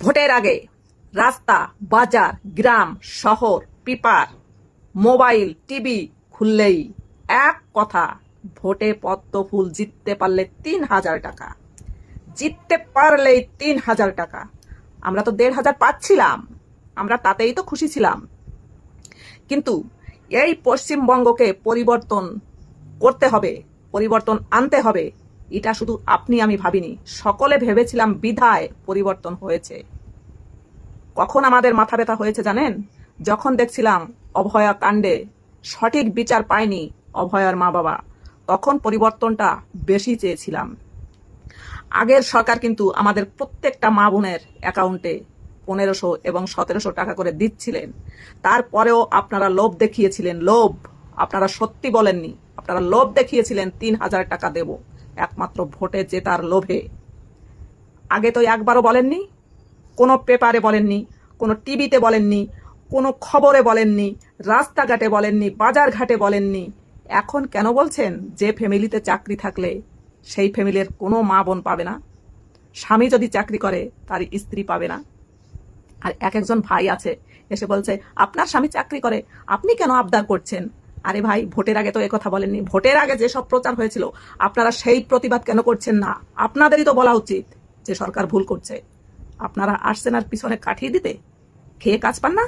ভোটের আগে রাস্তা, বাজার, গ্রাম, শহর, পেপার, মোবাইল, টিভি খুললেই এক কথা, ভোটে পদ্ম ফুল জিততে পারলে ৩,০০০ টাকা, জিততে পারলেই ৩,০০০ টাকা। আমরা তো ১,৫০০ পাচ্ছিলাম, আমরা তাতেই তো খুশি ছিলাম। কিন্তু এই পশ্চিমবঙ্গকে পরিবর্তন করতে হবে, পরিবর্তন আনতে হবে, এটা শুধু আপনি আমি ভাবিনি, সকলে ভেবেছিলাম বিধায় পরিবর্তন হয়েছে। কখন আমাদের মাথা ব্যথা হয়েছে জানেন? যখন দেখছিলাম অভয়া কাণ্ডে সঠিক বিচার পায়নি অভয়ার মা বাবা, তখন পরিবর্তনটা বেশি চেয়েছিলাম। আগের সরকার কিন্তু আমাদের প্রত্যেকটা মা বোনের অ্যাকাউন্টে ১৫০০ এবং ১৭০০ টাকা করে দিচ্ছিলেন। তারপরেও আপনারা লোভ দেখিয়েছিলেন, লোভ। আপনারা সত্যি বলেননি, আপনারা লোভ দেখিয়েছিলেন ৩,০০০ টাকা দেব, একমাত্র ভোটে জেতার লোভে। আগে তো একবারও বলেননি, কোনো পেপারে বলেননি, কোনো টিভিতে বলেননি, কোনো খবরে বলেননি, রাস্তাঘাটে বলেননি, বাজারঘাটে বলেননি। এখন কেন বলছেন যে ফ্যামিলিতে চাকরি থাকলে সেই ফ্যামিলির কোনো মা বোন পাবে না? স্বামী যদি চাকরি করে তার স্ত্রী পাবে না? আর একজন ভাই আছে এসে বলছে আপনার স্বামী চাকরি করে, আপনি কেন আবদার করছেন? আরে ভাই, ভোটের আগে তো কথা বলেননি। ভোটের আগে যেসব প্রচার হয়েছিল আপনারা সেই প্রতিবাদ কেন করছেন না? আপনাদেরই তো বলা উচিত যে সরকার ভুল করছে। আপনারা আসছেন আর পিছনে কাঠিয়ে দিতে, খেয়ে কাজ পান না?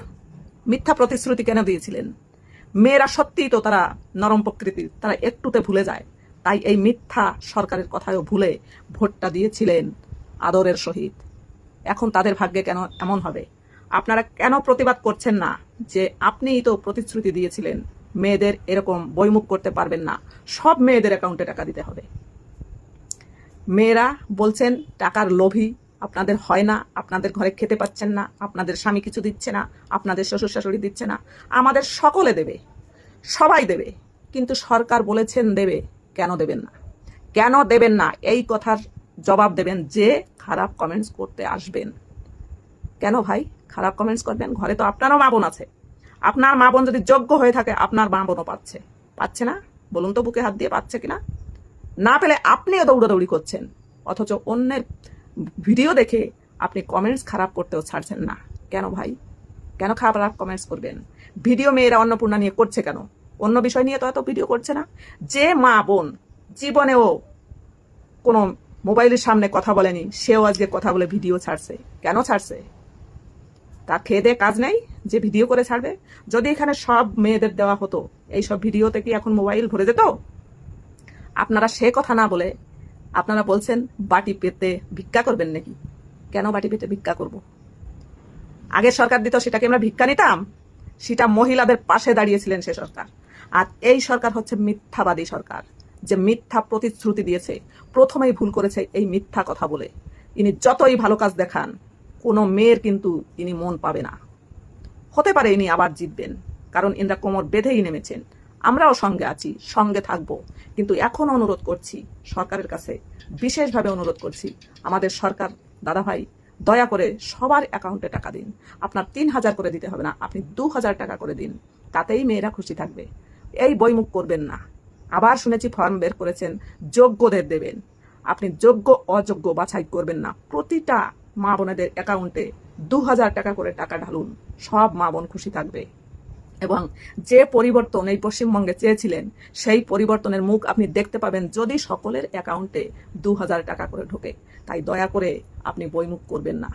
মিথ্যা প্রতিশ্রুতি কেন দিয়েছিলেন? মেয়েরা সত্যিই তো তারা নরম প্রকৃতির, তারা একটুতে ভুলে যায়। তাই এই মিথ্যা সরকারের কথায়ও ভুলে ভোটটা দিয়েছিলেন আদরের সহিত। এখন তাদের ভাগ্যে কেন এমন হবে? আপনারা কেন প্রতিবাদ করছেন না যে আপনিই তো প্রতিশ্রুতি দিয়েছিলেন মেয়েদের এরকম বৈমুখ করতে পারবেন না, সব মেয়েদের অ্যাকাউন্টে টাকা দিতে হবে? মেয়েরা বলছেন টাকার লোভী, আপনাদের হয় না, আপনাদের ঘরে খেতে পাচ্ছেন না, আপনাদের স্বামী কিছু দিচ্ছে না, আপনাদের শ্বশুর শাশুড়ি দিচ্ছে না। আমাদের সকলে দেবে, সবাই দেবে, কিন্তু সরকার বলেছেন দেবে। কেন দেবেন না? কেন দেবেন না এই কথার জবাব দেবেন যে খারাপ কমেন্টস করতে আসবেন। কেন ভাই খারাপ কমেন্টস করবেন? ঘরে তো আপনারও মা বোন আছে। আপনার মা বোন যদি যোগ্য হয়ে থাকে, আপনার মা বোনও পাচ্ছে না? বলুন তো বুকে হাত দিয়ে পাচ্ছে কিনা? না পেলে আপনিও দৌড়াদৌড়ি করছেন, অথচ অন্যের ভিডিও দেখে আপনি কমেন্টস খারাপ করতেও ছাড়ছেন না। কেন ভাই, কেন খারাপ কমেন্টস করবেন? ভিডিও মেয়েরা অন্নপূর্ণা নিয়ে করছে কেন? অন্য বিষয় নিয়ে তো এত ভিডিও করছে না। যে মা বোন জীবনেও কোনো মোবাইলের সামনে কথা বলেনি, সেও আজকে কথা বলে ভিডিও ছাড়ছে। কেন ছাড়ছে? তা খেয়ে দিয়ে কাজ নেই যে ভিডিও করে ছাড়বে? যদি এখানে সব মেয়েদের দেওয়া হতো এইসব ভিডিওতে, কি এখন মোবাইল ভরে যেত? আপনারা সে কথা না বলে আপনারা বলছেন বাটি পেতে ভিক্ষা করবেন নাকি? কেন বাটি পেতে ভিক্ষা করব? আগের সরকার দিত, সেটাকে আমরা ভিক্ষা নিতাম? সেটা মহিলাদের পাশে দাঁড়িয়েছিলেন সে সরকার। আর এই সরকার হচ্ছে মিথ্যাবাদী সরকার, যে মিথ্যা প্রতিশ্রুতি দিয়েছে। প্রথমেই ভুল করেছে এই মিথ্যা কথা বলে। ইনি যতই ভালো কাজ দেখান, কোনো মেয়ের কিন্তু ইনি মন পাবে না। হতে পারে ইনি আবার জিতবেন, কারণ ইনরা কোমর বেঁধেই নেমেছেন। আমরাও সঙ্গে আছি, সঙ্গে থাকবো। কিন্তু এখন অনুরোধ করছি সরকারের কাছে, বিশেষভাবে অনুরোধ করছি, আমাদের সরকার দাদা ভাই, দয়া করে সবার অ্যাকাউন্টে টাকা দিন। আপনার ৩,০০০ করে দিতে হবে না, আপনি ২,০০০ টাকা করে দিন, তাতেই মেয়েরা খুশি থাকবে। এই বইমুখ করবেন না। আবার শুনেছি ফর্ম বের করেছেন, যোগ্যদের দেবেন। আপনি যোগ্য অযোগ্য বাছাই করবেন না, প্রতিটা মা বোনেদের অ্যাকাউন্টে ২,০০০ টাকা করে টাকা ঢালুন, সব মা বোন খুশি থাকবে। এবং যে পরিবর্তন এই পশ্চিমবঙ্গে চেয়েছিলেন, সেই পরিবর্তনের মুখ আপনি দেখতে পাবেন যদি সকলের অ্যাকাউন্টে ২,০০০ টাকা করে ঢোকে। তাই দয়া করে আপনি বইমুখ করবেন না।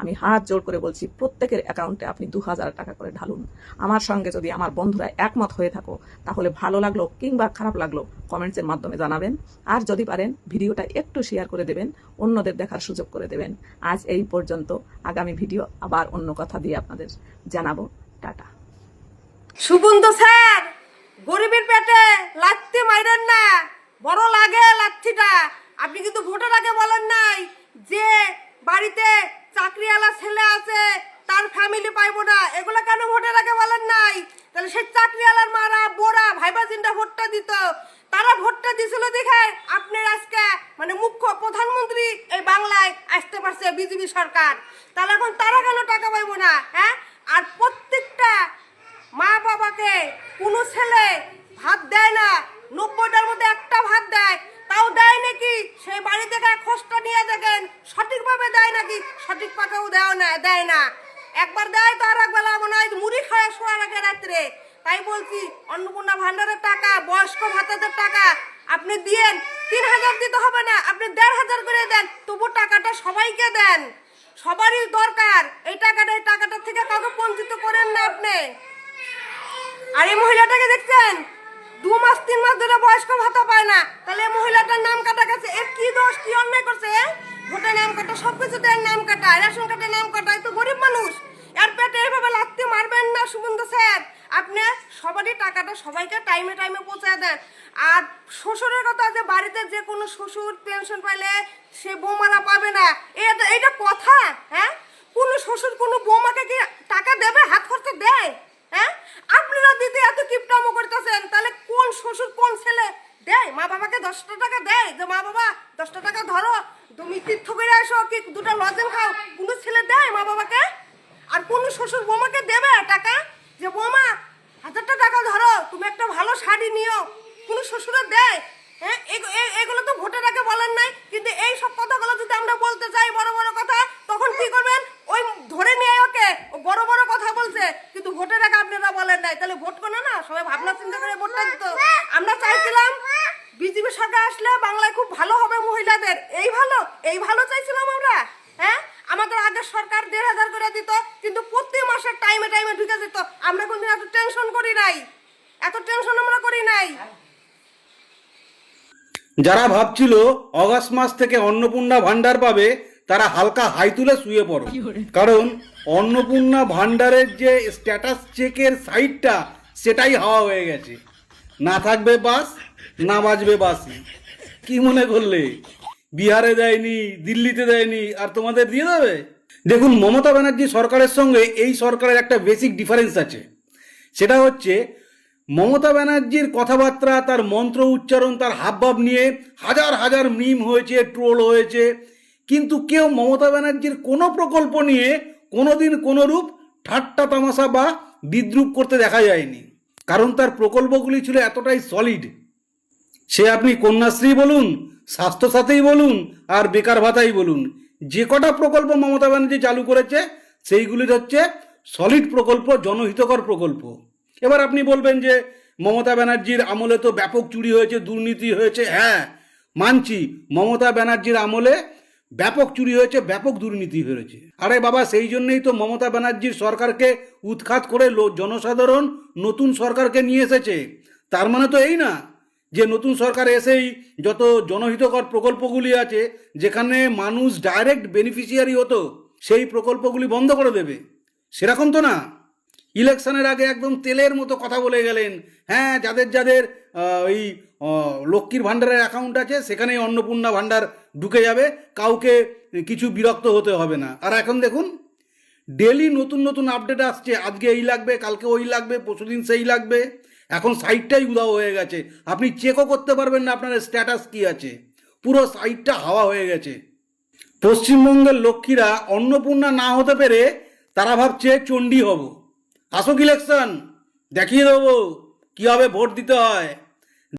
আমি হাত জোর করে বলছি, প্রত্যেকের অ্যাকাউন্টে আপনি ২,০০০ টাকা করে ঢালুন। আমার সঙ্গে যদি আমার বন্ধুরা একমত হয়ে থাকো, তাহলে ভালো লাগলো কিংবা খারাপ লাগলো কমেন্টসের মাধ্যমে জানাবেন। আর যদি পারেন ভিডিওটা একটু শেয়ার করে দেবেন, অন্যদের দেখার সুযোগ করে দেবেন। আজ এই পর্যন্ত, আগামী ভিডিও আবার অন্য কথা দিয়ে আপনাদের জানাবো। টাটা। সুবন্ধু স্যার, গরিবের পেটে লাথি মাইরেন না, বড় লাগে লাথিটা। আপনি কিন্তু ভোটের আগে বলেন নাই যে বাড়িতে চাকরিওয়ালা ছেলে আছে তার ফ্যামিলি পাইবো না, এগুলো কেন ভোটের আগে বলেন নাই? তাহলে সেই চাকরিওয়ালার মারা বোরা ভাইবাজিনটা ভোটটা দিত, তারা ভোটটা দিছিল দেখে আপনার আজকে মানে মুখ্য প্রধানমন্ত্রী এই বাংলায় আসতে পারছে বিজেপি সরকার। তাহলে এখন তারা কেন টাকা পাইবো না? হ্যাঁ, আর প্রত্যেকটা মা বাবাকে কোনো ছেলে ভাত দেয় না, ৯০টার মধ্যে একটা ভাত দেয়, তাও দেয় নাকি সেই বাড়ি থেকে খোঁজটা নিয়ে দেখেন সঠিকভাবে দেয় নাকি সঠিক পাকাও দেয় না একবার দেয় তো আর একবেলা মনে হয় মুড়ি খাওয়া শোয়ার আগে রাত্রে। তাই বলছি অন্নপূর্ণা ভান্ডারের টাকা বয়স্ক ভাতাদের টাকা আপনি দিয়েন 3,000 দিতে হবে না, আপনি 1,500 করে দেন, তবু টাকাটা সবাইকে দেন, সবারই দরকার এই টাকাটা থেকে কাউকে বঞ্চিত করেন না আপনি। আর এই মহিলাটাকে দেখছেন 2 মাস 3 মাস ধরে বয়স্ক ভাতা পায় না, তাহলে এই মহিলাটার নাম কাটা গেছে, এর কি দোষ কি অন্যায় করছে? ভোটে নাম কাটা, সবকিছুতে নাম কাটা, রেশন কার্ডে নাম কাটা, এই তো গরিব মানুষ, এর পেটে এইভাবে লাগতে মারবেন না সুমন্ত স্যার। আপনি সবারই টাকাটা সবাইকে টাইমে পৌঁছায় দেন। আর শ্বশুরের কথা যে বাড়িতে যে কোনো শ্বশুর পেনশন পাইলে সে বৌমারা পাবে না, এটা কথা? হ্যাঁ, কোনো শ্বশুর কোনো বৌমাকে কি টাকা দেবে, হাত খরচা দেয়? হ্যাঁ, আপনারা দিদি এত কিপটামো করতেছেন, তাহলে কোন শ্বশুর কোন ছেলে দেয়? মা বাবাকে 10টা টাকা দেয় যে মা বাবা 10টা টাকা ধরো তুমি তীর্থ করে আসো কি 2টা লজেন খাও, কোন ছেলে দেয় মা বাবাকে? আর কোন শ্বশুর বৌমাকে দেবে টাকা যে বৌমা 1000টা টাকা ধরো তুমি একটা ভালো শাড়ি নিও? কোন শ্বশুরে দেয়? হ্যাঁ, এগুলো তো ভোটের আগে বলেন নাই, কিন্তু এই সব কথাগুলো যদি আমরা বলতে চাই বড় বড় কথা, তখন কি করবেন? ওই ধরে নিয়ে ওকে বড় বড় কথা বলছে, কিন্তু ভোটের আগে আপনারা বলেন নাই, তাহলে ভোট করো না, সবাই ভাবনা চিন্তা করে ভোটটা দিত। আমরা চাইছিলাম বিজেপি সরকার আসলে বাংলায় খুব ভালো হবে মহিলাদের, এই ভালো চাইছিলাম আমরা। হ্যাঁ, আমাদের আগের সরকার 1,500 করে দিত, কিন্তু প্রতি মাসে টাইমে ঢুকে যেত, আমরা কোনদিন এত টেনশন করি নাই, আমরা করি নাই। যারা ভাবছিল অগাস্ট মাস থেকে অন্নপূর্ণা ভান্ডার পাবে তারা হালকা হাই তুলে শুয়ে পড়ো, কারণ অন্নপূর্ণা ভান্ডারের যে স্ট্যাটাস চেকের সাইটটা সেটাই হাওয়া হয়ে গেছে। না থাকবে বাস, না বাজবে বাসি। কি মনে করলে বিহারে দেয়নি, দিল্লিতে দেয়নি, আর তোমাদের দিয়ে দেবে? দেখুন, মমতা ব্যানার্জি সরকারের সঙ্গে এই সরকারের একটা বেসিক ডিফারেন্স আছে। সেটা হচ্ছে মমতা ব্যানার্জির কথাবার্তা, তার মন্ত্র উচ্চারণ, তার হাবভাব নিয়ে হাজার হাজার মিম হয়েছে, ট্রোল হয়েছে, কিন্তু কেউ মমতা ব্যানার্জির কোনো প্রকল্প নিয়ে কোনোদিন কোনোরূপ ঠাট্টা তামাশা বা বিদ্রূপ করতে দেখা যায়নি, কারণ তার প্রকল্পগুলি ছিল এতটাই সলিড। সে আপনি কন্যাশ্রী বলুন, স্বাস্থ্যসাথী বলুন, আর বেকার ভাতাই বলুন, যে কটা প্রকল্প মমতা ব্যানার্জি চালু করেছে সেইগুলি হচ্ছে সলিড প্রকল্প, জনহিতকর প্রকল্প। এবার আপনি বলবেন যে মমতা ব্যানার্জির আমলে তো ব্যাপক চুরি হয়েছে, দুর্নীতি হয়েছে। হ্যাঁ, মানছি, মমতা ব্যানার্জির আমলে ব্যাপক চুরি হয়েছে, ব্যাপক দুর্নীতি হয়েছে। আরে বাবা, সেই জন্যই তো মমতা ব্যানার্জির সরকারকে উৎখাত করে জনসাধারণ নতুন সরকারকে নিয়ে এসেছে। তার মানে তো এই না যে নতুন সরকার এসেই যত জনহিতকর প্রকল্পগুলি আছে, যেখানে মানুষ ডাইরেক্ট বেনিফিশিয়ারি হতো, সেই প্রকল্পগুলি বন্ধ করে দেবে। সেরকম তো না। ইলেকশনের আগে একদম তেলের মতো কথা বলে গেলেন, হ্যাঁ, যাদের ওই লক্ষ্মীর ভাণ্ডারের অ্যাকাউন্ট আছে সেখানেই অন্নপূর্ণা ভাণ্ডার ঢুকে যাবে, কাউকে কিছু বিরক্ত হতে হবে না। আর এখন দেখুন, ডেলি নতুন আপডেট আসছে, আজকে এই লাগবে, কালকে ওই লাগবে, পরশুদিন সেই লাগবে। এখন সাইটটাই উধাও হয়ে গেছে, আপনি চেকও করতে পারবেন না আপনার স্ট্যাটাস কি আছে, পুরো সাইটটা হাওয়া হয়ে গেছে। পশ্চিমবঙ্গের লক্ষ্মীরা অন্নপূর্ণা না হতে পেরে তারা ভাবছে চণ্ডী হব। আসুক ইলেকশন, দেখিয়ে দেবো কীভাবে ভোট দিতে হয়।